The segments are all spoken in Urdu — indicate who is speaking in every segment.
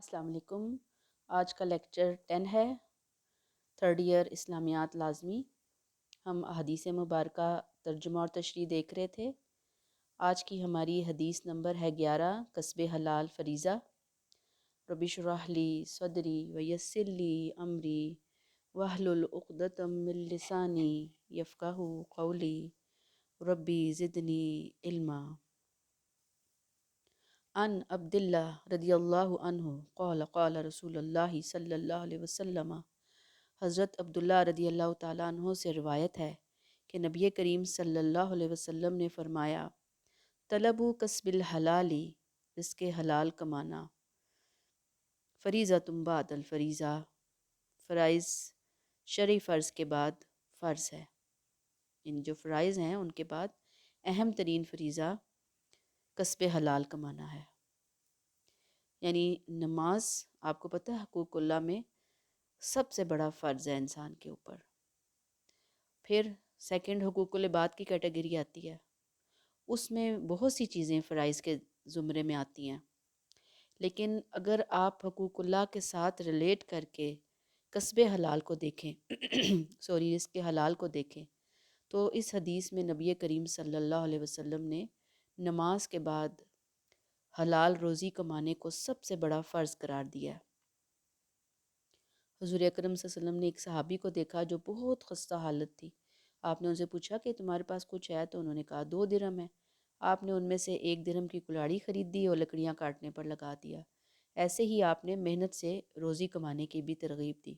Speaker 1: السلام علیکم۔ آج کا لیکچر 10 ہے، تھرڈ ایئر اسلامیات لازمی۔ ہم احادیث مبارکہ ترجمہ اور تشریح دیکھ رہے تھے۔ آج کی ہماری حدیث نمبر ہے 11، کسب حلال فریضہ۔ رب اشرح لی صدری ویسر لی امری واحلل عقدۃ من لسانی یفقہوا قولی ربی زدنی علما۔ عن عبد اللہ رضی اللہ عنہ قال قال رسول اللہ صلی اللہ علیہ وسلم، حضرت عبداللہ رضی اللہ تعالیٰ عنہ سے روایت ہے کہ نبی کریم صلی اللہ علیہ وسلم نے فرمایا، طلبوا کسب الحلالی، رزق حلال کمانا، فریضۃ بعد الفریضہ، فرائض شرعی فرض کے بعد فرض ہے، یعنی جو فرائض ہیں ان کے بعد اہم ترین فریضہ کسب حلال کمانا ہے۔ یعنی نماز، آپ کو پتہ ہے حقوق اللہ میں سب سے بڑا فرض ہے انسان کے اوپر۔ پھر سیکنڈ حقوق العباد کی کیٹیگری آتی ہے، اس میں بہت سی چیزیں فرائض کے زمرے میں آتی ہیں، لیکن اگر آپ حقوق اللہ کے ساتھ ریلیٹ کر کے کسب حلال کو دیکھیں اس کے حلال کو دیکھیں تو اس حدیث میں نبی کریم صلی اللہ علیہ وسلم نے نماز کے بعد حلال روزی کمانے کو سب سے بڑا فرض قرار دیا ہے۔ حضور اکرم صلی اللہ علیہ وسلم نے ایک صحابی کو دیکھا جو بہت خستہ حالت تھی۔ آپ نے ان سے پوچھا کہ تمہارے پاس کچھ ہے؟ تو انہوں نے کہا 2 درہم ہے۔ آپ نے ان میں سے 1 درہم کی کلاڑی خرید دی اور لکڑیاں کاٹنے پر لگا دیا۔ ایسے ہی آپ نے محنت سے روزی کمانے کی بھی ترغیب دی۔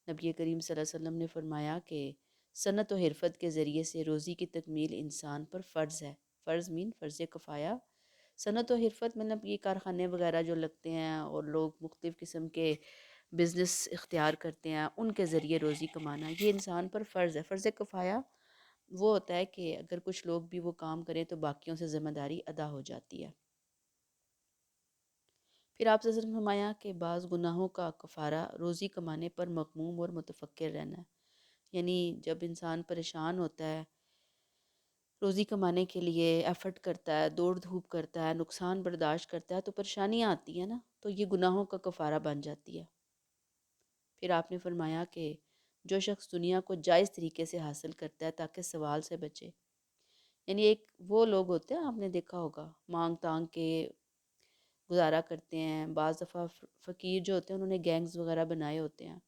Speaker 1: نبی کریم صلی اللہ علیہ وسلم نے فرمایا کہ صنعت و حرفت کے ذریعے سے روزی کی تکمیل انسان پر فرض ہے۔ فرض فرض کفایہ۔ صنعت و حرفت مطلب یہ کارخانے وغیرہ جو لگتے ہیں اور لوگ مختلف قسم کے بزنس اختیار کرتے ہیں، ان کے ذریعے روزی کمانا، یہ انسان پر فرض ہے۔ فرض کفایہ وہ ہوتا ہے کہ اگر کچھ لوگ بھی وہ کام کریں تو باقیوں سے ذمہ داری ادا ہو جاتی ہے۔ پھر آپ سے فرمایا کہ بعض گناہوں کا کفارہ روزی کمانے پر مغموم اور متفکر رہنا ہے۔ یعنی جب انسان پریشان ہوتا ہے، روزی کمانے کے لیے ایفرٹ کرتا ہے، دوڑ دھوپ کرتا ہے، نقصان برداشت کرتا ہے، تو پریشانیاں آتی ہیں نا، تو یہ گناہوں کا کفارہ بن جاتی ہے۔ پھر آپ نے فرمایا کہ جو شخص دنیا کو جائز طریقے سے حاصل کرتا ہے تاکہ سوال سے بچے، یعنی ایک وہ لوگ ہوتے ہیں، آپ نے دیکھا ہوگا، مانگ تانگ کے گزارا کرتے ہیں۔ بعض دفعہ فقیر جو ہوتے ہیں انہوں نے گینگز وغیرہ بنائے ہوتے ہیں،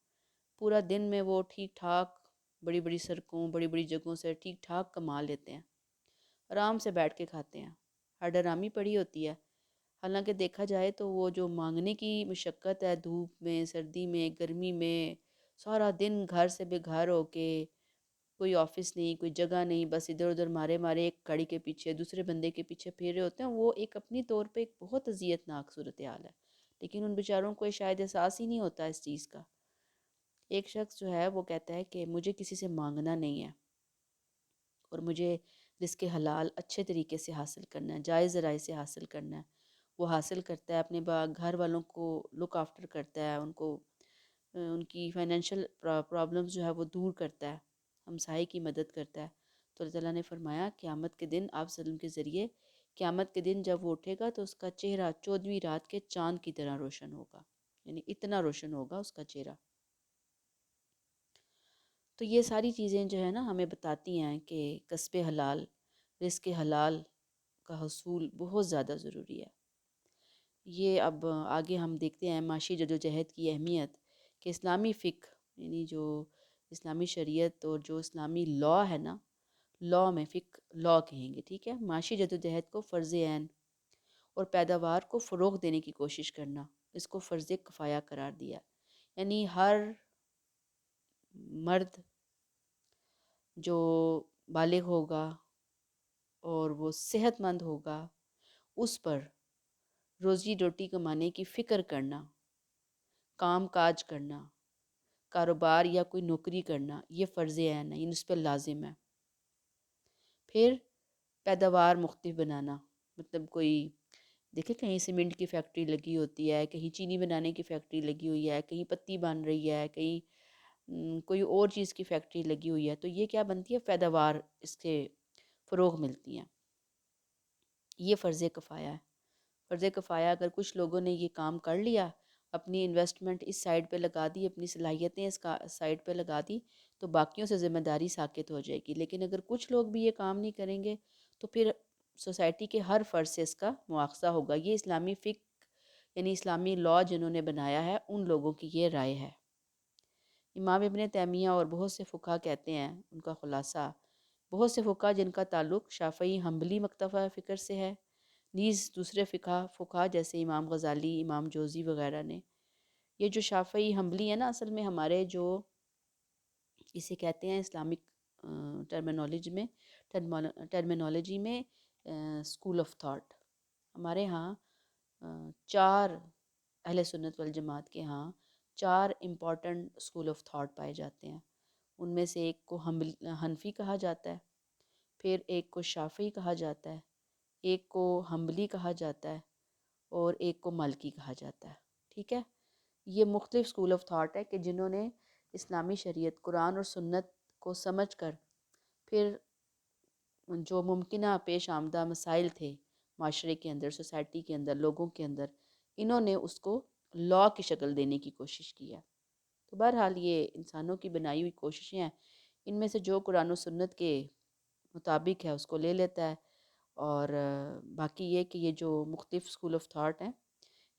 Speaker 1: پورا دن میں وہ ٹھیک ٹھاک بڑی بڑی سڑکوں، بڑی بڑی جگہوں سے ٹھیک ٹھاک کما لیتے ہیں، آرام سے بیٹھ کے کھاتے ہیں، ہر ڈرامی پڑی ہوتی ہے۔ حالانکہ دیکھا جائے تو وہ جو مانگنے کی مشقت ہے، دھوپ میں، سردی میں، گرمی میں، سارا دن گھر سے بے گھر ہو کے، کوئی آفس نہیں، کوئی جگہ نہیں، بس ادھر ادھر مارے مارے ایک گاڑی کے پیچھے دوسرے بندے کے پیچھے پھر رہے ہوتے ہیں، وہ ایک اپنی طور پہ ایک بہت اذیت ناک صورتحال ہے، لیکن ان بیچاروں کو شاید احساس ہی نہیں ہوتا اس چیز کا۔ ایک شخص جو ہے وہ کہتا ہے کہ مجھے کسی سے مانگنا نہیں ہے اور مجھے رزق حلال اچھے طریقے سے حاصل کرنا ہے، جائز ذرائع سے حاصل کرنا ہے۔ وہ حاصل کرتا ہے، اپنے گھر والوں کو لک آفٹر کرتا ہے، ان کو ان کی فائنینشیل پرابلمز جو ہے وہ دور کرتا ہے، ہمسائے کی مدد کرتا ہے۔ تو اللہ تعالیٰ نے فرمایا قیامت کے دن آپ صلی اللہ علیہ وسلم کے ذریعے، قیامت کے دن جب وہ اٹھے گا تو اس کا چہرہ 14ویں رات کے چاند کی طرح روشن ہوگا، یعنی اتنا روشن ہوگا اس کا چہرہ۔ تو یہ ساری چیزیں جو ہے نا ہمیں بتاتی ہیں کہ کسب حلال، رزق حلال کا حصول بہت زیادہ ضروری ہے۔ یہ اب آگے ہم دیکھتے ہیں معاشی جدوجہد کی اہمیت، کہ اسلامی فقہ یعنی جو اسلامی شریعت اور جو اسلامی لاء ہے نا، لاء میں فقہ لاء کہیں گے، ٹھیک ہے، معاشی جدوجہد کو فرض عین اور پیداوار کو فروغ دینے کی کوشش کرنا، اس کو فرض کفایہ قرار دیا۔ یعنی ہر مرد جو بالغ ہوگا اور وہ صحت مند ہوگا، اس پر روزی روٹی کمانے کی فکر کرنا، کام کاج کرنا، کاروبار یا کوئی نوکری کرنا، یہ فرض عین ہے، اس پر لازم ہے۔ پھر پیداوار مختلف بنانا، مطلب کوئی دیکھیں کہیں سیمنٹ کی فیکٹری لگی ہوتی ہے، کہیں چینی بنانے کی فیکٹری لگی ہوئی ہے، کہیں پتی بن رہی ہے، کہیں کوئی اور چیز کی فیکٹری لگی ہوئی ہے، تو یہ کیا بنتی ہے؟ پیداوار، اس سے فروغ ملتی ہیں، یہ فرض کفایہ ہے۔ فرض کفایہ اگر کچھ لوگوں نے یہ کام کر لیا اپنی انویسٹمنٹ اس سائڈ پہ لگا دی، اپنی صلاحیتیں اس کا سائڈ پہ لگا دی، تو باقیوں سے ذمہ داری ساقط ہو جائے گی۔ لیکن اگر کچھ لوگ بھی یہ کام نہیں کریں گے تو پھر سوسائٹی کے ہر فرد سے اس کا مواخذہ ہوگا۔ یہ اسلامی فقہ یعنی اسلامی لاء جنہوں نے بنایا ہے ان لوگوں کی یہ رائے ہے۔ امام ابن تیمیہ اور بہت سے فقہا کہتے ہیں، ان کا خلاصہ، بہت سے فقہا جن کا تعلق شافعی حنبلی مکتبہ فکر سے ہے، نیز دوسرے فقہا جیسے امام غزالی، امام جوزی وغیرہ نے، یہ جو شافعی حنبلی ہے نا، اصل میں ہمارے جو اسے کہتے ہیں اسلامک ٹرمینالوجی میں اسکول آف تھاٹ۔ ہمارے ہاں چار اہل سنت والجماعت کے ہاں چار امپورٹنٹ اسکول آف تھاٹ پائے جاتے ہیں۔ ان میں سے ایک کو حنفی کہا جاتا ہے، پھر ایک کو شافعی کہا جاتا ہے، ایک کو حنبلی کہا جاتا ہے، اور ایک کو مالکی کہا جاتا ہے۔ ٹھیک ہے، یہ مختلف اسکول آف تھاٹ ہے کہ جنہوں نے اسلامی شریعت، قرآن اور سنت کو سمجھ کر پھر جو ممکنہ پیش آمدہ مسائل تھے معاشرے کے اندر، سوسائٹی کے اندر، لوگوں کے اندر، انہوں نے اس کو لاء کی شکل دینے کی کوشش کی ہے۔ تو بہرحال یہ انسانوں کی بنائی ہوئی کوششیں ہیں، ان میں سے جو قرآن و سنت کے مطابق ہے اس کو لے لیتا ہے، اور باقی یہ کہ یہ جو مختلف اسکول آف تھاٹ ہیں،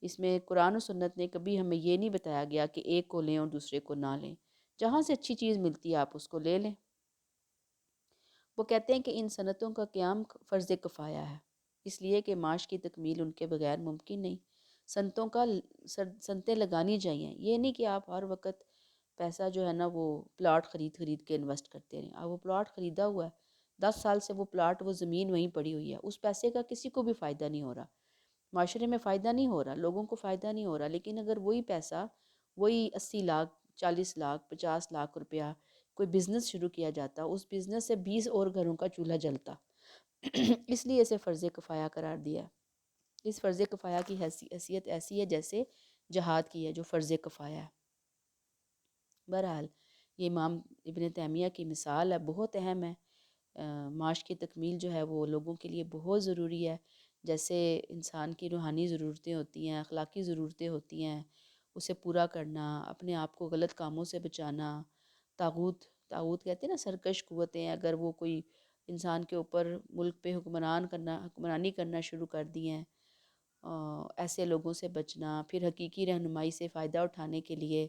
Speaker 1: اس میں قرآن و سنت نے کبھی ہمیں یہ نہیں بتایا گیا کہ ایک کو لیں اور دوسرے کو نہ لیں۔ جہاں سے اچھی چیز ملتی ہے آپ اس کو لے لیں۔ وہ کہتے ہیں کہ ان صنعتوں کا قیام فرض کفایہ ہے، اس لیے کہ معاش کی تکمیل ان کے بغیر ممکن نہیں۔ صنعتیں لگانی چاہیے، یہ نہیں کہ آپ ہر وقت پیسہ جو ہے نا وہ پلاٹ خرید کے انویسٹ کرتے رہیں۔ اب وہ پلاٹ خریدا ہوا ہے، 10 سال سے وہ پلاٹ، وہ زمین وہیں پڑی ہوئی ہے، اس پیسے کا کسی کو بھی فائدہ نہیں ہو رہا، معاشرے میں فائدہ نہیں ہو رہا، لوگوں کو فائدہ نہیں ہو رہا۔ لیکن اگر وہی پیسہ، وہی 80 لاکھ، 40 لاکھ، 50 لاکھ روپیہ کوئی بزنس شروع کیا جاتا، اس بزنس سے 20 اور گھروں کا چولہا جلتا۔ اس لیے اسے فرض کفایہ قرار دیا ہے۔ اس فرض کفایہ کی حیثیت ایسی ہے جیسے جہاد کی ہے جو فرض کفایہ ہے۔ بہرحال یہ امام ابن تیمیہ کی مثال ہے، بہت اہم ہے۔ معاش کی تکمیل جو ہے وہ لوگوں کے لیے بہت ضروری ہے۔ جیسے انسان کی روحانی ضرورتیں ہوتی ہیں، اخلاقی ضرورتیں ہوتی ہیں، اسے پورا کرنا، اپنے آپ کو غلط کاموں سے بچانا۔ طاغوت کہتے ہیں نا، سرکش قوتیں، اگر وہ کوئی انسان کے اوپر ملک پہ حکمرانی کرنا شروع کر دی ہیں، ایسے لوگوں سے بچنا، پھر حقیقی رہنمائی سے فائدہ اٹھانے کے لیے،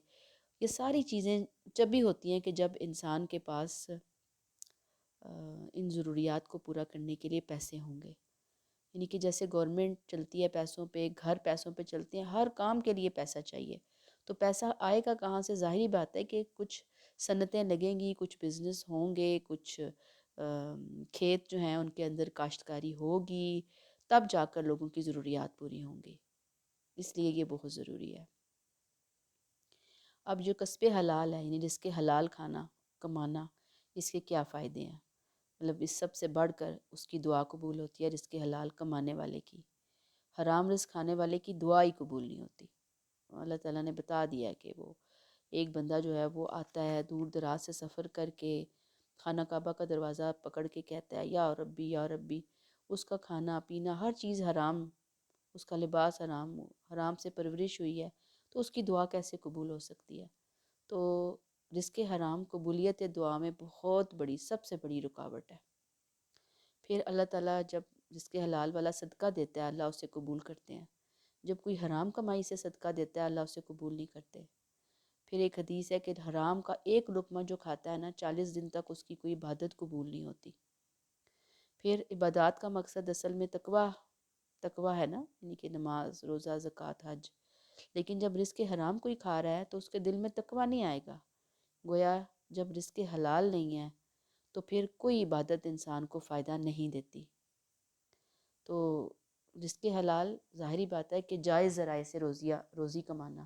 Speaker 1: یہ ساری چیزیں جب بھی ہوتی ہیں کہ جب انسان کے پاس ان ضروریات کو پورا کرنے کے لیے پیسے ہوں گے۔ یعنی کہ جیسے گورنمنٹ چلتی ہے پیسوں پہ، گھر پیسوں پہ چلتے ہیں، ہر کام کے لیے پیسہ چاہیے، تو پیسہ آئے گا کہاں سے؟ ظاہری بات ہے کہ کچھ صنعتیں لگیں گی، کچھ بزنس ہوں گے، کچھ کھیت جو ہیں ان کے اندر کاشتکاری ہوگی، تب جا کر لوگوں کی ضروریات پوری ہوں گی۔ اس لیے یہ بہت ضروری ہے۔ اب جو کسب حلال ہے، یعنی رزق حلال کھانا، کمانا، اس کے کیا فائدے ہیں؟ مطلب اس سب سے بڑھ کر اس کی دعا قبول ہوتی ہے رزق حلال کمانے والے کی، حرام رزق کھانے والے کی دعا ہی قبول نہیں ہوتی۔ اللہ تعالیٰ نے بتا دیا ہے کہ وہ ایک بندہ جو ہے وہ آتا ہے دور دراز سے سفر کر کے، خانہ کعبہ کا دروازہ پکڑ کے کہتا ہے یا ربی یا ربی، اس کا کھانا پینا ہر چیز حرام، اس کا لباس حرام، حرام سے پرورش ہوئی ہے، تو اس کی دعا کیسے قبول ہو سکتی ہے؟ تو رزق حرام قبولیت دعا میں بہت بڑی، سب سے بڑی رکاوٹ ہے۔ پھر اللہ تعالیٰ جب رزق حلال والا صدقہ دیتا ہے، اللہ اسے قبول کرتے ہیں۔ جب کوئی حرام کمائی سے صدقہ دیتا ہے، اللہ اسے قبول نہیں کرتے۔ پھر ایک حدیث ہے کہ حرام کا ایک لقمہ جو کھاتا ہے نا، 40 دن تک اس کی کوئی عبادت قبول نہیں ہوتی۔ پھر عبادات کا مقصد اصل میں تقوی ہے نا، یعنی کہ نماز، روزہ، زکوٰۃ، حج۔ لیکن جب رزق حرام کوئی کھا رہا ہے تو اس کے دل میں تقوی نہیں آئے گا۔ گویا جب رزق حلال نہیں ہے تو پھر کوئی عبادت انسان کو فائدہ نہیں دیتی۔ تو رزق حلال ظاہری بات ہے کہ جائز ذرائع سے روزی کمانا،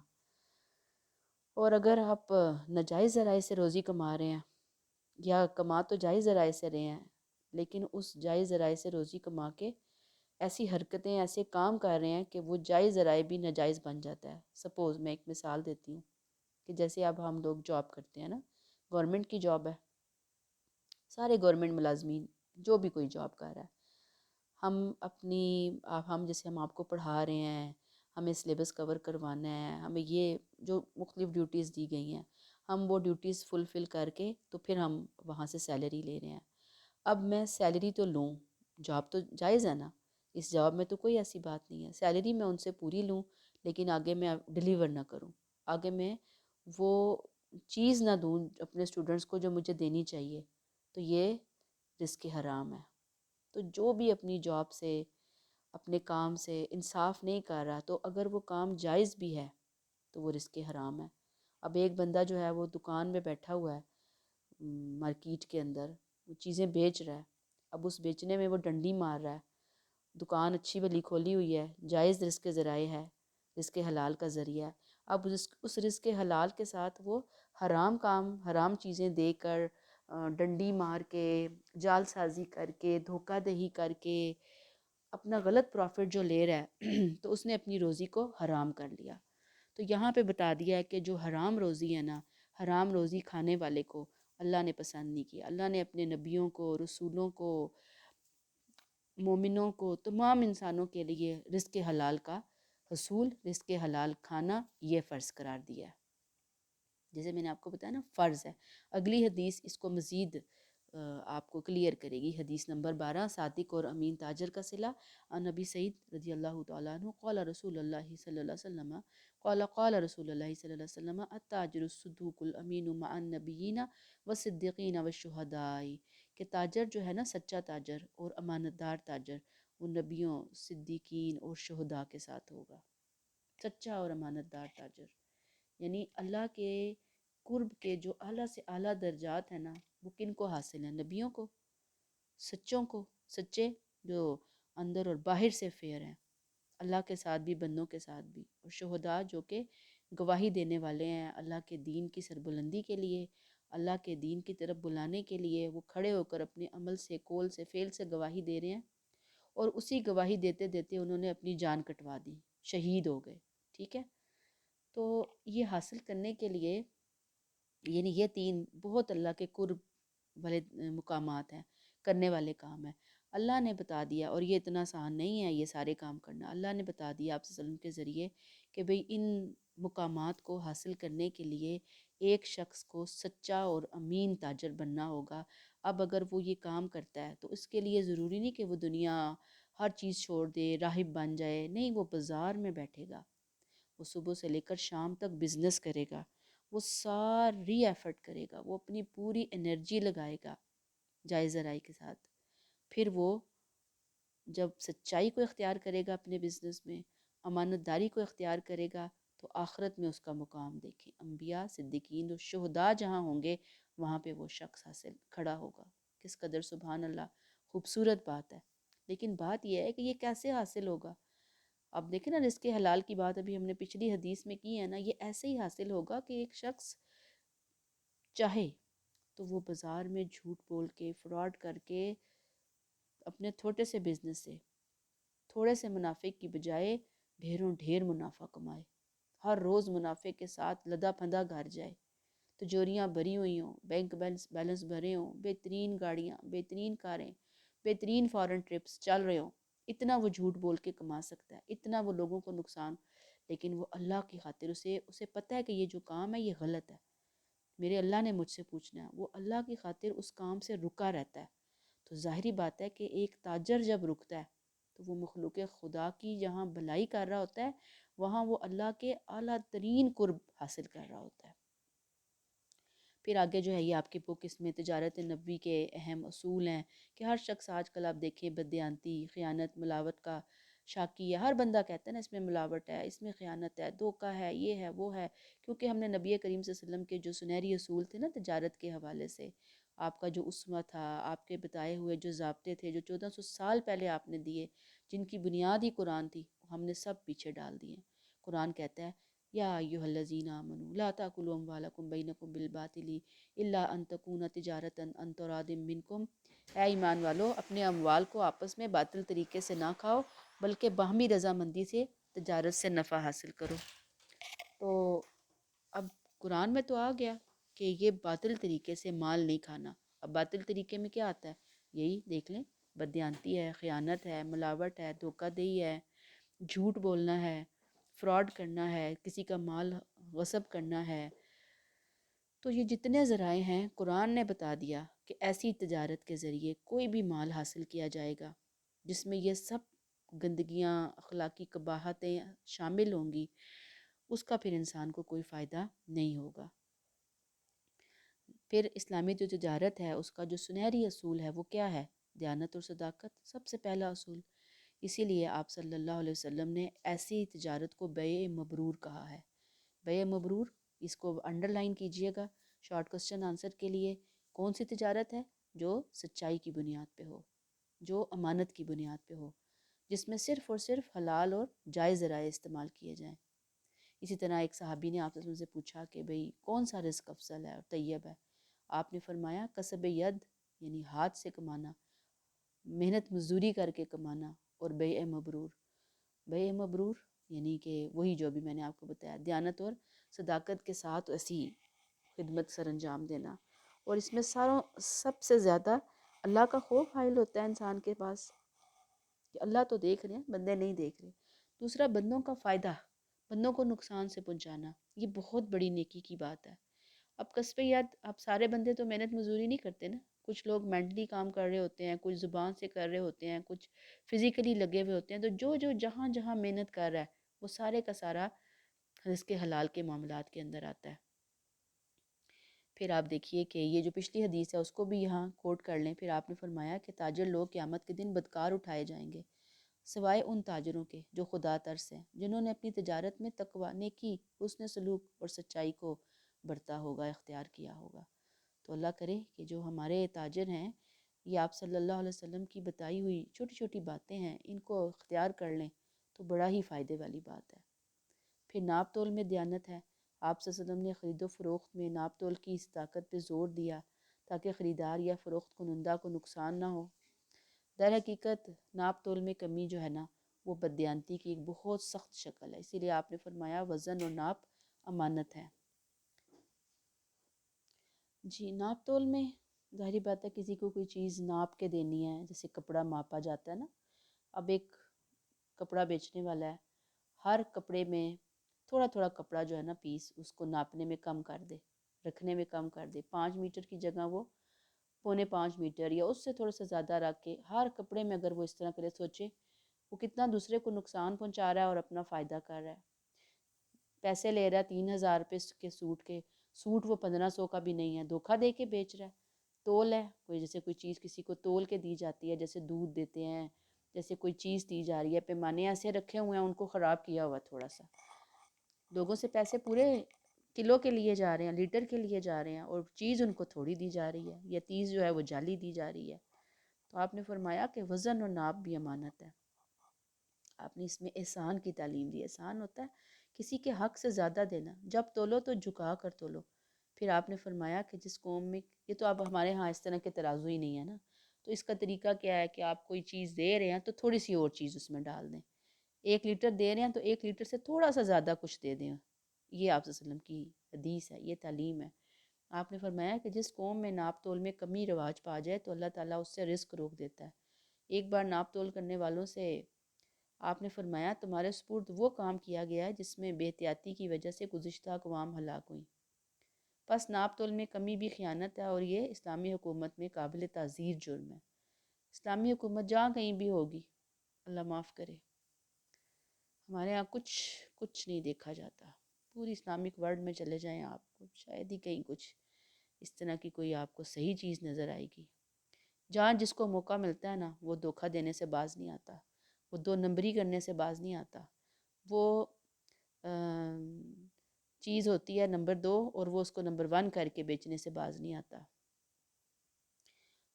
Speaker 1: اور اگر آپ ناجائز ذرائع سے روزی کما رہے ہیں، یا کما تو جائز ذرائع سے رہے ہیں لیکن اس جائز ذرائع سے روزی کما کے ایسی حرکتیں، ایسے کام کر رہے ہیں کہ وہ جائز ذرائع بھی ناجائز بن جاتا ہے۔ سپوز میں ایک مثال دیتی ہوں کہ جیسے اب ہم لوگ جاب کرتے ہیں نا، گورنمنٹ کی جاب ہے، سارے گورنمنٹ ملازمین جو بھی کوئی جاب کر رہا ہے، ہم جیسے ہم آپ کو پڑھا رہے ہیں، ہمیں سلیبس کور کروانا ہے، ہمیں یہ جو مختلف ڈیوٹیز دی گئی ہیں ہم وہ ڈیوٹیز فلفل کر کے تو پھر ہم وہاں سے سیلری لے رہے ہیں۔ اب میں سیلری تو لوں، جاب تو جائز ہے نا، اس جاب میں تو کوئی ایسی بات نہیں ہے، سیلری میں ان سے پوری لوں لیکن آگے میں ڈیلیور نہ کروں، آگے میں وہ چیز نہ دوں اپنے اسٹوڈنٹس کو جو مجھے دینی چاہیے، تو یہ رزق حرام ہے۔ تو جو بھی اپنی جاب سے اپنے کام سے انصاف نہیں کر رہا تو اگر وہ کام جائز بھی ہے تو وہ رزق حرام ہے۔ اب ایک بندہ جو ہے وہ دکان میں بیٹھا ہوا ہے مارکیٹ کے اندر، وہ چیزیں بیچ رہا ہے، اب اس بیچنے میں وہ ڈنڈی مار رہا ہے، دکان اچھی بلی کھولی ہوئی ہے، جائز رزق ذرائع ہے، رزق حلال کا ذریعہ ہے، اب اس رزق حلال کے ساتھ وہ حرام کام حرام چیزیں دے کر ڈنڈی مار کے جال سازی کر کے دھوکہ دہی کر کے اپنا غلط پروفٹ جو لے رہا ہے تو اس نے اپنی روزی کو حرام کر لیا۔ تو یہاں پہ بتا دیا ہے کہ جو حرام روزی ہے نا، حرام روزی کھانے والے کو اللہ نے پسند نہیں کیا۔ اللہ نے اپنے نبیوں کو، رسولوں کو، مومنوں کو، تمام انسانوں کے لیے رزق حلال کا حصول، رزق حلال کھانا یہ فرض قرار دیا ہے۔ جیسے میں نے آپ کو بتایا نا فرض ہے۔ اگلی حدیث اس کو مزید آپ کو کلیئر کرے گی۔ حدیث نمبر 12، صادق اور امین تاجر کا صلہ۔ عن نبی سعید رضی اللہ تعالیٰ عنہ قال رسول اللہ صلی اللہ علیہ وسلم قال رسول اللہ صلی اللہ علیہ وسلم التاجر الصدوق الامین مع النبیین والصدیقین والشہداء، کہ تاجر جو ہے نا، سچا تاجر اور امانت دار تاجر، وہ نبیوں، صدیقین اور شہداء کے ساتھ ہوگا۔ سچا اور امانت دار تاجر یعنی اللہ کے قرب کے جو اعلیٰ سے اعلیٰ درجات ہیں نا، وہ کن کو حاصل ہیں؟ نبیوں کو، سچوں کو، سچے جو اندر اور باہر سے فیئر ہیں، اللہ کے ساتھ بھی بندوں کے ساتھ بھی، اور شہداء جو کہ گواہی دینے والے ہیں اللہ کے دین کی سربلندی کے لیے، اللہ کے دین کی طرف بلانے کے لیے، وہ کھڑے ہو کر اپنے عمل سے، قول سے، فعل سے گواہی دے رہے ہیں، اور اسی گواہی دیتے دیتے انہوں نے اپنی جان کٹوا دی، شہید ہو گئے۔ ٹھیک ہے، تو یہ حاصل کرنے کے لیے یعنی یہ تین بہت اللہ کے قرب والے مقامات ہیں، کرنے والے کام ہیں۔ اللہ نے بتا دیا، اور یہ اتنا آسان نہیں ہے یہ سارے کام کرنا، اللہ نے بتا دیا آپ صلی اللہ علیہ وسلم کے ذریعے کہ بھئی ان مقامات کو حاصل کرنے کے لیے ایک شخص کو سچا اور امین تاجر بننا ہوگا۔ اب اگر وہ یہ کام کرتا ہے تو اس کے لیے ضروری نہیں کہ وہ دنیا ہر چیز چھوڑ دے، راہب بن جائے، نہیں، وہ بازار میں بیٹھے گا، وہ صبح سے لے کر شام تک بزنس کرے گا، وہ ساری ایفرٹ کرے گا، وہ اپنی پوری انرجی لگائے گا جائز ذرائع کے ساتھ۔ پھر وہ جب سچائی کو اختیار کرے گا اپنے بزنس میں، امانت داری کو اختیار کرے گا، تو آخرت میں اس کا مقام دیکھیں، انبیاء، صدیقین اور شہداء جہاں ہوں گے وہاں پہ وہ شخص حاصل کھڑا ہوگا۔ کس قدر سبحان اللہ خوبصورت بات ہے۔ لیکن بات یہ ہے کہ یہ کیسے حاصل ہوگا؟ اب دیکھیں نا، رزق حلال کی بات ابھی ہم نے پچھلی حدیث میں کی ہے نا، یہ ایسے ہی حاصل ہوگا کہ ایک شخص چاہے تو وہ بازار میں جھوٹ بول کے، فراڈ کر کے، اپنے چھوٹے سے بزنس سے تھوڑے سے منافع کی بجائے ڈھیروں ڈھیر منافع کمائے، ہر روز منافع کے ساتھ لدا پھندا گھر جائے، تجوریاں بھری ہوئی ہوں، بینک بیلنس بھرے ہوں، بہترین گاڑیاں، بہترین کاریں، بہترین فارن ٹرپس چل رہے ہوں، اتنا وہ جھوٹ بول کے کما سکتا ہے، اتنا وہ لوگوں کو نقصان، لیکن وہ اللہ کی خاطر اسے پتہ ہے کہ یہ جو کام ہے یہ غلط ہے، میرے اللہ نے مجھ سے پوچھنا ہے، وہ اللہ کی خاطر اس کام سے رکا رہتا ہے۔ تو ظاہری بات ہے کہ ایک تاجر جب رکتا ہے تو وہ مخلوق خدا کی جہاں بھلائی کر رہا ہوتا ہے وہاں وہ اللہ کے اعلیٰ ترین قرب حاصل کر رہا ہوتا ہے۔ پھر آگے جو ہے یہ آپ کی بک، اس میں تجارت نبی کے اہم اصول ہیں کہ ہر شخص آج کل آپ دیکھیں بددیانتی، خیانت، ملاوٹ کا شاکی ہے، ہر بندہ کہتا ہے نا اس میں ملاوٹ ہے، اس میں خیانت ہے، دھوکہ ہے، یہ ہے، وہ ہے، کیونکہ ہم نے نبی کریم صلی اللہ علیہ وسلم کے جو سنہری اصول تھے نا تجارت کے حوالے سے، آپ کا جو اسوہ تھا، آپ کے بتائے ہوئے جو ضابطے تھے جو 1400 سال پہلے آپ نے دیے، جن کی بنیاد ہی قرآن تھی، ہم نے سب پیچھے ڈال دیے۔ قرآن کہتا ہے یا ایھا الذین آمنوا لا تاکلوا اموالکم بینکم بالباطل الا ان تکون تجارتا عن تراض منکم، اے ایمان والو اپنے اموال کو آپس میں باطل طریقے سے نہ کھاؤ بلکہ باہمی رضامندی سے تجارت سے نفع حاصل کرو۔ تو اب قرآن میں تو آ گیا کہ یہ باطل طریقے سے مال نہیں کھانا۔ اب باطل طریقے میں کیا آتا ہے؟ یہی دیکھ لیں، بددیانتی ہے، خیانت ہے، ملاوٹ ہے، دھوکہ دہی ہے، جھوٹ بولنا ہے، فراڈ کرنا ہے، کسی کا مال غصب کرنا ہے، تو یہ جتنے ذرائع ہیں قرآن نے بتا دیا کہ ایسی تجارت کے ذریعے کوئی بھی مال حاصل کیا جائے گا جس میں یہ سب گندگیاں، اخلاقی قباحتیں شامل ہوں گی، اس کا پھر انسان کو کوئی فائدہ نہیں ہوگا۔ پھر اسلامی جو تجارت ہے اس کا جو سنہری اصول ہے وہ کیا ہے؟ دیانت اور صداقت سب سے پہلا اصول۔ اسی لیے آپ صلی اللہ علیہ وسلم نے ایسی تجارت کو بیع مبرور کہا ہے۔ بیع مبرور، اس کو انڈر لائن کیجئے گا شارٹ کوسچن آنسر کے لیے۔ کون سی تجارت ہے؟ جو سچائی کی بنیاد پہ ہو، جو امانت کی بنیاد پہ ہو، جس میں صرف اور صرف حلال اور جائز ذرائع استعمال کیے جائیں۔ اسی طرح ایک صحابی نے آپ صلی اللہ علیہ وسلم سے پوچھا کہ بھئی کون سا رزق افضل ہے اور طیب ہے؟ آپ نے فرمایا کسب ید، یعنی ہاتھ سے کمانا، محنت مزدوری کر کے کمانا، اور بیع مبرور۔ بیع مبرور یعنی کہ وہی جو بھی میں نے آپ کو بتایا، دیانت اور صداقت کے ساتھ ایسی خدمت سر انجام دینا۔ اور اس میں سب سے زیادہ اللہ کا خوف حائل ہوتا ہے انسان کے پاس کہ اللہ تو دیکھ رہے ہیں، بندے نہیں دیکھ رہے۔ دوسرا، بندوں کا فائدہ، بندوں کو نقصان سے پہنچانا، یہ بہت بڑی نیکی کی بات ہے۔ اب کسب ید، اب سارے بندے تو محنت مزدوری نہیں کرتے نا، کچھ لوگ مینٹلی کام کر رہے ہوتے ہیں، کچھ زبان سے کر رہے ہوتے ہیں، کچھ فزیکلی لگے ہوئے ہوتے ہیں، تو جو جہاں جہاں محنت کر رہا ہے وہ سارے کا سارا رزق حلال کے معاملات کے اندر آتا ہے۔ پھر آپ دیکھیے کہ یہ جو پچھلی حدیث ہے اس کو بھی یہاں کوٹ کر لیں۔ پھر آپ نے فرمایا کہ تاجر لوگ قیامت کے دن بدکار اٹھائے جائیں گے، سوائے ان تاجروں کے جو خدا ترس ہیں، جنہوں نے اپنی تجارت میں تقوی، نیکی، حسن سلوک اور سچائی کو برتا ہوگا، اختیار کیا ہوگا۔ تو اللہ کرے کہ جو ہمارے تاجر ہیں، یہ آپ صلی اللہ علیہ وسلم کی بتائی ہوئی چھوٹی چھوٹی باتیں ہیں، ان کو اختیار کر لیں تو بڑا ہی فائدے والی بات ہے۔ پھر ناپ تول میں دیانت ہے۔ آپ صلی اللہ علیہ وسلم نے خرید و فروخت میں ناپ تول کی صداقت پہ زور دیا تاکہ خریدار یا فروخت کنندہ کو نقصان نہ ہو۔ در حقیقت ناپ تول میں کمی جو ہے نا، وہ بددیانتی کی ایک بہت سخت شکل ہے، اسی لیے آپ نے فرمایا وزن اور ناپ امانت ہے۔ جی، ناپ تول میں ظاہری بات ہے کسی کو کوئی چیز ناپ کے دینی ہے، جیسے کپڑا ماپا جاتا ہے نا۔ اب ایک کپڑا بیچنے والا ہے، ہر کپڑے میں تھوڑا تھوڑا کپڑا جو ہے نا پیس، اس کو ناپنے میں کم کر دے، رکھنے میں کم کر دے۔ 5 میٹر کی جگہ وہ 4.25 میٹر یا اس سے تھوڑا سا زیادہ رکھ کے ہر کپڑے میں اگر وہ اس طرح کرے، سوچے وہ کتنا دوسرے کو نقصان پہنچا رہا ہے اور اپنا فائدہ کر رہا ہے۔ پیسے لے رہا ہے 3,000 روپے کے سوٹ وہ 1,500 کا بھی نہیں ہے، دھوکہ دے کے بیچ رہا ہے۔ تول ہے، کوئی جیسے کوئی چیز کسی کو تول کے دی جاتی ہے، جیسے دودھ دیتے ہیں، جیسے کوئی چیز دی جا رہی ہے، پیمانے ایسے رکھے ہوئے ہیں ان کو خراب کیا ہوا تھوڑا سا، لوگوں سے پیسے پورے کلو کے لیے جا رہے ہیں، لیٹر کے لیے جا رہے ہیں، اور چیز ان کو تھوڑی دی جا رہی ہے، یا چیز جو ہے وہ جعلی دی جا رہی ہے۔ تو آپ نے فرمایا کہ وزن اور ناپ بھی امانت ہے۔ آپ نے اس میں احسان کی تعلیم دی۔ احسان ہوتا ہے کسی کے حق سے زیادہ دینا، جب تولو تو جھکا کر تولو۔ پھر آپ نے فرمایا کہ جس قوم میں، یہ تو اب ہمارے ہاں اس طرح کے ترازو ہی نہیں ہے نا، تو اس کا طریقہ کیا ہے کہ آپ کوئی چیز دے رہے ہیں تو تھوڑی سی اور چیز اس میں ڈال دیں۔ 1 لیٹر دے رہے ہیں تو 1 لیٹر سے تھوڑا سا زیادہ کچھ دے دیں۔ یہ آپ صلی اللہ علیہ وسلم کی حدیث ہے، یہ تعلیم ہے۔ آپ نے فرمایا کہ جس قوم میں ناپ تول میں کمی رواج پا جائے تو اللہ تعالیٰ اس سے رزق روک دیتا ہے۔ ایک بار ناپ تول کرنے والوں سے آپ نے فرمایا تمہارے سپرد وہ کام کیا گیا ہے جس میں بے احتیاطی کی وجہ سے گزشتہ اقوام ہلاک ہوئیں۔ پس ناپ تول میں کمی بھی خیانت ہے، اور یہ اسلامی حکومت میں قابل تعزیر جرم ہے۔ اسلامی حکومت جہاں کہیں بھی ہوگی، اللہ معاف کرے، ہمارے ہاں کچھ نہیں دیکھا جاتا۔ پوری اسلامک ورلڈ میں چلے جائیں آپ کو، شاید ہی کہیں کچھ اس طرح کی کوئی آپ کو صحیح چیز نظر آئے گی۔ جہاں جس کو موقع ملتا ہے نا، وہ دھوکہ دینے سے باز نہیں آتا، وہ 2 نمبری کرنے سے باز نہیں آتا، وہ چیز ہوتی ہے نمبر 2 اور وہ اس کو نمبر 1 کر کے بیچنے سے باز نہیں آتا۔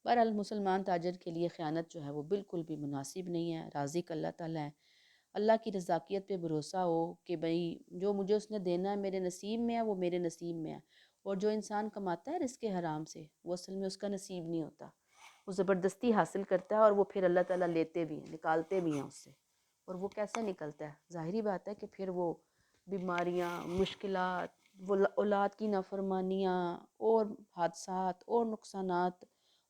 Speaker 1: بہرحال مسلمان تاجر کے لیے خیانت جو ہے وہ بالکل بھی مناسب نہیں ہے۔ رازق اللہ تعالیٰ ہے، اللہ کی رزاقیت پہ بھروسہ ہو کہ بھئی جو مجھے اس نے دینا ہے میرے نصیب میں ہے، وہ میرے نصیب میں ہے۔ اور جو انسان کماتا ہے رزق حرام سے، وہ اصل میں اس کا نصیب نہیں ہوتا، وہ زبردستی حاصل کرتا ہے، اور وہ پھر اللہ تعالیٰ لیتے بھی ہیں، نکالتے بھی ہیں اس سے۔ اور وہ کیسے نکلتا ہے؟ ظاہری بات ہے کہ پھر وہ بیماریاں، مشکلات، وہ اولاد کی نافرمانیاں اور حادثات اور نقصانات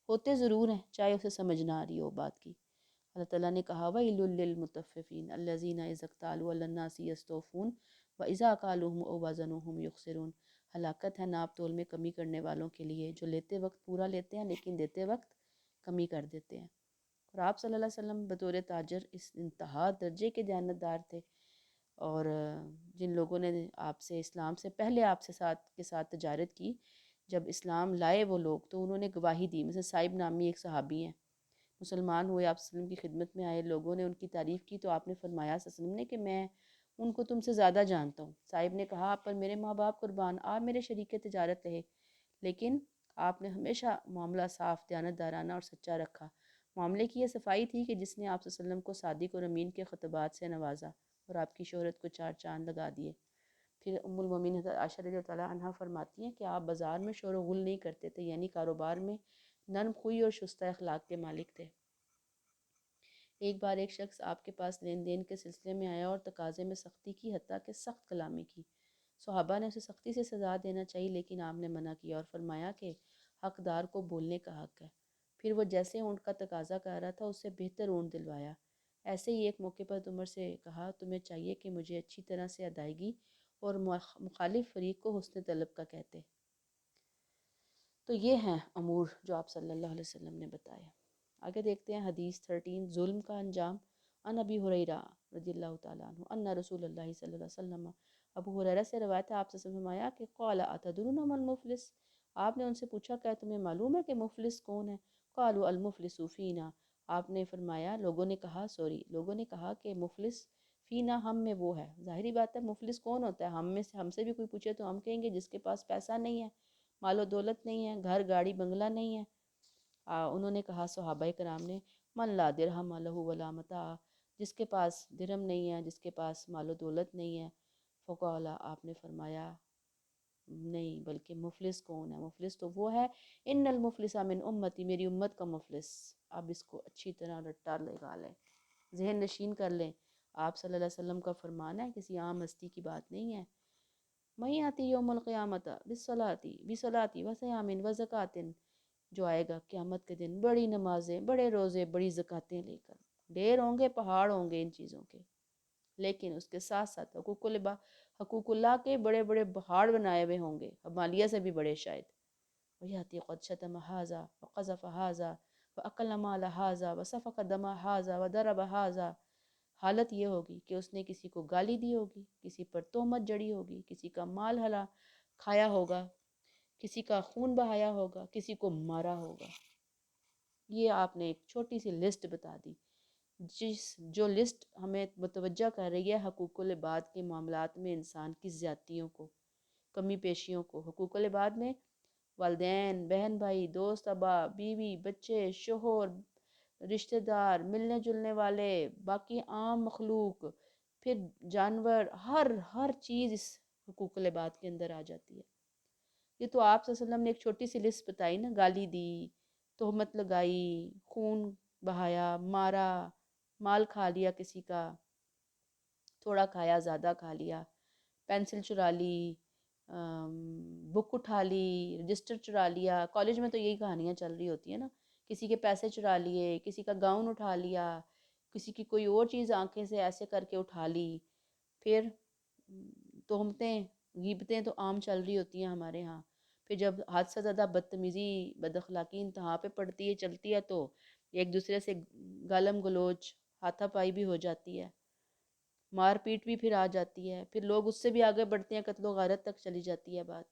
Speaker 1: ہوتے ضرور ہیں، چاہے اسے سمجھ نہ آ رہی ہو بات کی۔ اللہ تعالیٰ نے کہا وَيْلٌ لِّلْمُطَفِّفِينَ الَّذِينَ إِذَا اكْتَالُوا عَلَى النَّاسِ يَسْتَوْفُونَ وَإِذَا كَالُوهُمْ أَوْ وَزَنُوهُمْ يُخْسِرُونَ۔ ہلاکت ہے ناپ تول میں کمی کرنے والوں کے لیے جو لیتے وقت پورا لیتے ہیں لیکن دیتے وقت کمی کر دیتے ہیں۔ اور آپ صلی اللہ علیہ وسلم بطور تاجر اس انتہا درجے کے دیانتدار تھے، اور جن لوگوں نے آپ سے اسلام سے پہلے آپ سے کے ساتھ تجارت کی، جب اسلام لائے وہ لوگ تو انہوں نے گواہی دی۔ مثلا صائب نامی ایک صحابی ہیں، مسلمان ہوئے، آپ صلی اللہ علیہ وسلم کی خدمت میں آئے، لوگوں نے ان کی تعریف کی تو آپ نے فرمایا صلی اللہ علیہ وسلم نے کہ میں ان کو تم سے زیادہ جانتا ہوں۔ صاحب نے کہا آپ پر میرے ماں باپ قربان، آپ میرے شریک تجارت رہے، لیکن آپ نے ہمیشہ معاملہ صاف، دیانتدارانہ اور سچا رکھا۔ معاملے کی یہ صفائی تھی کہ جس نے آپ صلی اللہ علیہ وسلم کو صادق اور امین کے خطبات سے نوازا اور آپ کی شہرت کو چار چاند لگا دیے۔ پھر ام المومنین حضرت عائشہ رضی اللہ تعالیٰ عنہا فرماتی ہیں کہ آپ بازار میں شور و غل نہیں کرتے تھے، یعنی کاروبار میں نرم خوئی اور شستہ اخلاق کے مالک تھے۔ ایک بار ایک شخص آپ کے پاس لین دین کے سلسلے میں آیا اور تقاضے میں سختی کی، حتیٰ کہ سخت کلامی کی۔ صحابہ نے اسے سختی سے سزا دینا چاہیے لیکن آپ نے منع کیا اور فرمایا کہ حقدار کو بولنے کا حق ہے۔ پھر وہ جیسے اونٹ کا تقاضا کر رہا تھا اس سے بہتر اونٹ دلوایا۔ ایسے ہی ایک موقع پر عمر سے کہا تمہیں چاہیے کہ مجھے اچھی طرح سے ادائیگی اور مخالف فریق کو حسن طلب کا کہتے۔ تو یہ ہیں امور جو آپ صلی اللہ علیہ وسلم نے بتائے۔ آگے دیکھتے ہیں حدیث 13 ظلم کا انجام۔ ان ابی ہریرہ رضی اللہ تعالیٰ عنہ ان رسول اللہ صلی اللہ علیہ وسلم، ابو ہریرہ سے روایت ہے آپ سے فرمایا کہ قال اتدرون ما المفلس، آپ نے ان سے پوچھا کیا تمہیں معلوم ہے کہ مفلس کون ہے؟ قالوا المفلس فینا، آپ نے فرمایا لوگوں نے کہا کہ مفلس فینا ہم میں وہ ہے۔ ظاہری بات ہے مفلس کون ہوتا ہے، ہم سے بھی کوئی پوچھے تو ہم کہیں گے جس کے پاس پیسہ نہیں ہے، مال و دولت نہیں ہے، گھر گاڑی بنگلہ نہیں ہے۔ انہوں نے کہا صحابہ کرام نے من لا درہم لہ ولا متاع، جس کے پاس درہم نہیں ہے، جس کے پاس مال و دولت نہیں ہے۔ فقال، آپ نے فرمایا نہیں بلکہ مفلس کون ہے، مفلس تو وہ ہے ان المفلس من امتی، میری امت کا مفلس۔ اب اس کو اچھی طرح رٹا لگا لیں، ذہن نشین کر لیں۔ آپ صلی اللہ علیہ وسلم کا فرمان ہے، کسی عام ہستی کی بات نہیں ہے۔ میں آتی یوم القیامت بصلاتی وصیام وزکات، جو آئے گا قیامت کے دن بڑی نمازیں، بڑے روزے، بڑی زکاتیں لے کر، ڈھیر ہوں گے، پہاڑ ہوں گے ان چیزوں کے، لیکن اس کے ساتھ ساتھ حقوق اللہ کے بڑے بڑے پہاڑ بنائے ہوئے ہوں گے، ہمالیہ سے بھی بڑے شاید۔ وَيَأْتِي قَدْ شَتَمَ هَٰذَا وَقَذَفَ هَٰذَا وَأَكَلَ مَالَ هَٰذَا وَسَفَكَ دَمَ هَٰذَا وَضَرَبَ هَٰذَا، حالت یہ ہوگی کہ اس نے کسی کو گالی دی ہوگی، کسی پر تہمت جڑی ہوگی، کسی کا مال کھایا ہوگا، کسی کا خون بہایا ہوگا، کسی کو مارا ہوگا۔ یہ آپ نے ایک چھوٹی سی لسٹ بتا دی، جو لسٹ ہمیں متوجہ کر رہی ہے حقوق العباد کے معاملات میں انسان کی زیادتیوں کو، کمی پیشیوں کو۔ حقوق العباد میں والدین، بہن بھائی، دوست احباب، بیوی، بچے، شوہر، رشتہ دار، ملنے جلنے والے، باقی عام مخلوق، پھر جانور، ہر چیز اس حقوق العباد کے اندر آ جاتی ہے۔ یہ تو آپ صلی اللہ علیہ وسلم نے ایک چھوٹی سی لسٹ بتائی نا، گالی دی، تہمت لگائی، خون بہایا، مارا، مال کھا لیا کسی کا، تھوڑا کھایا زیادہ کھا لیا، پینسل چرا لی، بک اٹھا لی، رجسٹر چرا لیا۔ کالج میں تو یہی کہانیاں چل رہی ہوتی ہیں نا، کسی کے پیسے چرا لیے، کسی کا گاؤن اٹھا لیا، کسی کی کوئی اور چیز آنکھیں سے ایسے کر کے اٹھا لی۔ پھر تہمتیں، غیبتیں تو عام چل رہی ہوتی ہیں ہمارے ہاں۔ پھر جب حد سے زیادہ بدتمیزی، بد اخلاقی انتہا پہ پڑتی ہے، چلتی ہے، تو ایک دوسرے سے گالم گلوچ، ہاتھا پائی بھی ہو جاتی ہے، مار پیٹ بھی پھر آ جاتی ہے، پھر لوگ اس سے بھی آگے بڑھتے ہیں، قتل و غارت تک چلی جاتی ہے بات۔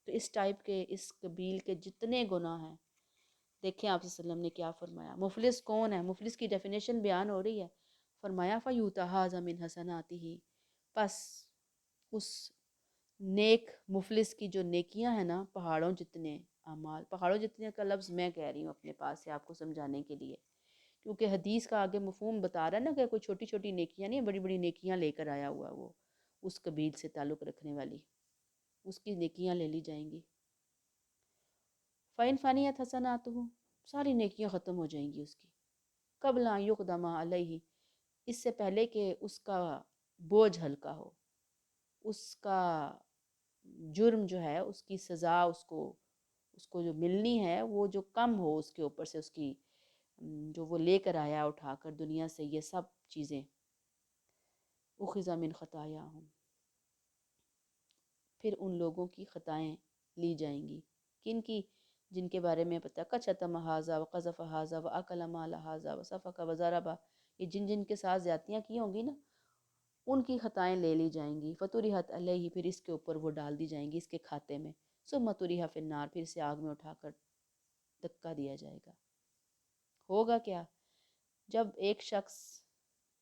Speaker 1: تو اس ٹائپ کے، اس قبیل کے جتنے گناہ ہیں، دیکھیں آپ صلی اللہ علیہ وسلم نے کیا فرمایا۔ مفلس کون ہے، مفلس کی ڈیفینیشن بیان ہو رہی ہے۔ فرمایا فَيُؤْتَىٰ هَٰذَا مِنْ حَسَنَاتِهِ، پس اس نیک مفلس کی جو نیکیاں ہیں نا، پہاڑوں جتنے اعمال، پہاڑوں جتنے کا لفظ میں کہہ رہی ہوں اپنے پاس سے آپ کو سمجھانے کے لیے، کیونکہ حدیث کا آگے مفہوم بتا رہا ہے نا کہ کوئی چھوٹی چھوٹی نیکیاں نہیں، بڑی بڑی نیکیاں لے کر آیا ہوا وہ، اس قبیل سے تعلق رکھنے والی، اس کی نیکیاں لے لی جائیں گی۔ فَإِنْ فَنِيَتْ حَسَنَاتُهُ، ساری نیکیاں ختم ہو جائیں گی اس کی، قبل ان یقدم علیہ، اس سے پہلے کہ اس کا بوجھ ہلکا ہو، اس کا جرم جو ہے، اس کی سزا اس کو جو ملنی ہے وہ جو کم ہو اس کے اوپر سے، اس کی جو وہ لے کر آیا اٹھا کر دنیا سے یہ سب چیزیں، اخذ من خطایاہم، پھر ان لوگوں کی خطائیں لی جائیں گی. کن کی؟ جن کے بارے میں پتہ کچھتم ھذا وقذف ھذا واکل مال ھذا وسفک وضرب، یہ جن جن کے ساتھ زیادتیاں کی ہوں گی نا، ان کی خطائیں لے لی جائیں گی. فطرحت علیہ، پھر اس کے اوپر وہ ڈال دی جائیں گی اس کے کھاتے میں. ثم طرح فی النار، پھر سے آگ میں اٹھا کر دھکا دیا جائے گا. ہوگا کیا؟ جب ایک شخص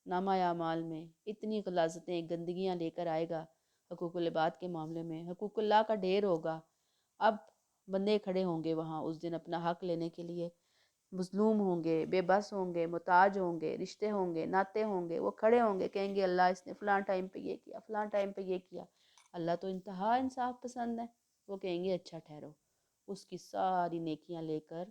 Speaker 1: نامہ اعمال میں اتنی غلاظتیں گندگیاں لے کر آئے گا، حقوق العباد کے معاملے میں حقوق اللہ کا ڈھیر ہوگا. اب بندے کھڑے ہوں گے وہاں اس دن اپنا حق لینے کے لیے، مظلوم ہوں گے، بے بس ہوں گے، محتاج ہوں گے، رشتے ہوں گے، ناتے ہوں گے، وہ کھڑے ہوں گے کہیں گے اللہ اس نے فلاں ٹائم پہ یہ کیا، فلاں ٹائم پہ یہ کیا. اللہ تو انتہا انصاف پسند ہے. وہ کہیں گے اچھا ٹھہرو، اس کی ساری نیکیاں لے کر،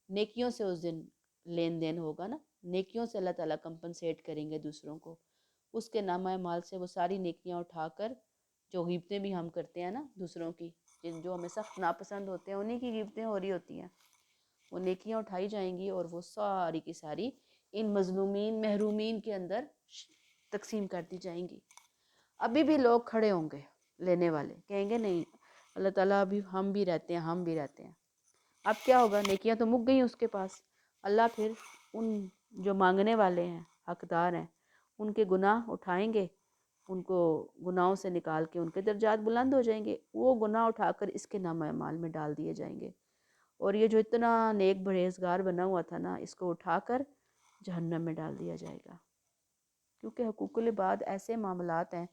Speaker 1: نیکیوں سے اس دن لین دین ہوگا نا، نیکیوں سے اللہ تعالیٰ کمپنسیٹ کریں گے دوسروں کو. اس کے نامہ اعمال سے وہ ساری نیکیاں اٹھا کر، جو غیبتیں بھی ہم کرتے ہیں نا دوسروں کی، جو ہمیں سخت ناپسند ہوتے ہیں انہی کی غیبتیں ہو رہی ہوتی ہیں، وہ نیکیاں اٹھائی جائیں گی اور وہ ساری کی ساری ان مظلومین محرومین کے اندر تقسیم کر دی جائیں گی. ابھی بھی لوگ کھڑے ہوں گے لینے والے، کہیں گے نہیں اللہ تعالیٰ ابھی ہم بھی رہتے ہیں، ہم بھی رہتے ہیں. اب کیا ہوگا؟ نیکیاں تو مک گئی اس کے پاس. اللہ پھر ان جو مانگنے والے ہیں، حقدار ہیں، ان کے گناہ اٹھائیں گے، ان کو گناہوں سے نکال کے ان کے درجات بلند ہو جائیں گے. وہ گناہ اٹھا کر اس کے نامہ اعمال میں ڈال دیے جائیں گے، اور یہ جو اتنا نیک پرہیزگار بنا ہوا تھا نا، اس کو اٹھا کر جہنم میں ڈال دیا جائے گا. کیونکہ حقوق العباد ایسے معاملات ہیں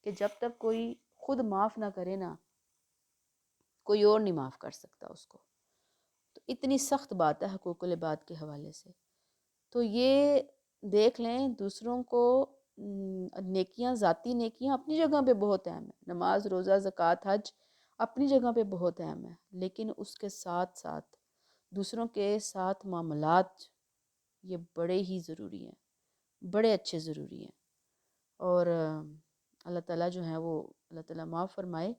Speaker 1: کہ جب تک کوئی خود معاف نہ کرے نا، کوئی اور نہیں معاف کر سکتا اس کو. تو اتنی سخت بات ہے حقوق العباد کے حوالے سے. تو یہ دیکھ لیں دوسروں کو نیکیاں، ذاتی نیکیاں اپنی جگہ پہ بہت اہم ہے، نماز روزہ زکوٰۃ حج اپنی جگہ پہ بہت اہم ہے، لیکن اس کے ساتھ ساتھ دوسروں کے ساتھ معاملات یہ بڑے ہی ضروری ہیں، بڑے اچھے ضروری ہیں. اور اللہ تعالیٰ جو ہیں وہ اللہ تعالیٰ معاف فرمائے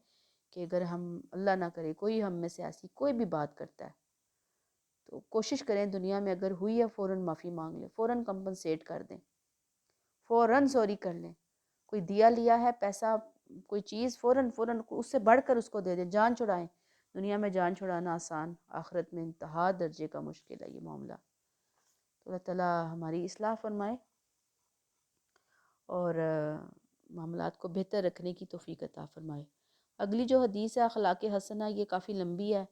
Speaker 1: کہ اگر ہم اللہ نہ کرے کوئی ہم میں سے ایسی کوئی بھی بات کرتا ہے تو کوشش کریں دنیا میں اگر ہوئی ہے فوراً معافی مانگ لیں، فوراً کمپنسیٹ کر دیں، فوراً سوری کر لیں. کوئی دیا لیا ہے پیسہ، کوئی چیز، فوراً اس سے بڑھ کر اس کو دے دیں، جان چھڑائیں. دنیا میں جان چھڑانا آسان، آخرت میں انتہا درجے کا مشکل ہے یہ معاملہ. تو اللہ تعالیٰ ہماری اصلاح فرمائے اور معاملات کو بہتر رکھنے کی توفیق عطا فرمائے. اگلی جو حدیث ہے اخلاق حسنہ، یہ کافی لمبی ہے،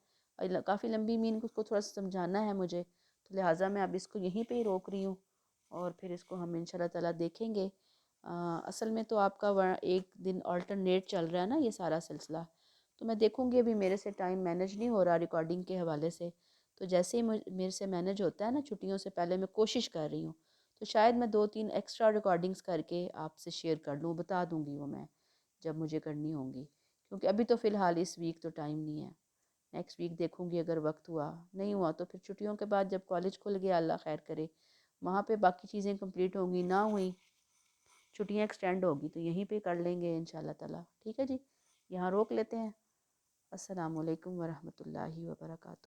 Speaker 1: کافی لمبی مین اس کو تھوڑا سا سمجھانا ہے مجھے، تو لہٰذا میں اب اس کو یہیں پہ ہی روک رہی ہوں، اور پھر اس کو ہم انشاءاللہ تعالیٰ دیکھیں گے. اصل میں تو آپ کا ایک دن آلٹرنیٹ چل رہا ہے نا یہ سارا سلسلہ، تو میں دیکھوں گی ابھی میرے سے ٹائم مینیج نہیں ہو رہا ریکارڈنگ کے حوالے سے. تو جیسے ہی میرے سے مینیج ہوتا ہے نا چھٹیوں سے پہلے، میں کوشش کر رہی ہوں تو شاید میں 2-3 ایکسٹرا ریکارڈنگز کر کے آپ سے شیئر کر لوں، بتا دوں گی وہ میں جب مجھے کرنی ہوں گی. کیونکہ ابھی تو فی الحال اس ویک تو ٹائم نہیں ہے، نیکسٹ ویک دیکھوں گی اگر وقت ہوا. نہیں ہوا تو پھر چھٹیوں کے بعد جب کالج کھل گیا اللہ خیر کرے وہاں پہ باقی چیزیں کمپلیٹ ہوں گی، نہ ہوئیں چھٹیاں ایکسٹینڈ ہوگی تو یہیں پہ کر لیں گے انشاءاللہ تعالیٰ. ٹھیک ہے جی، یہاں روک لیتے ہیں. السلام علیکم ورحمۃ اللہ وبرکاتہ.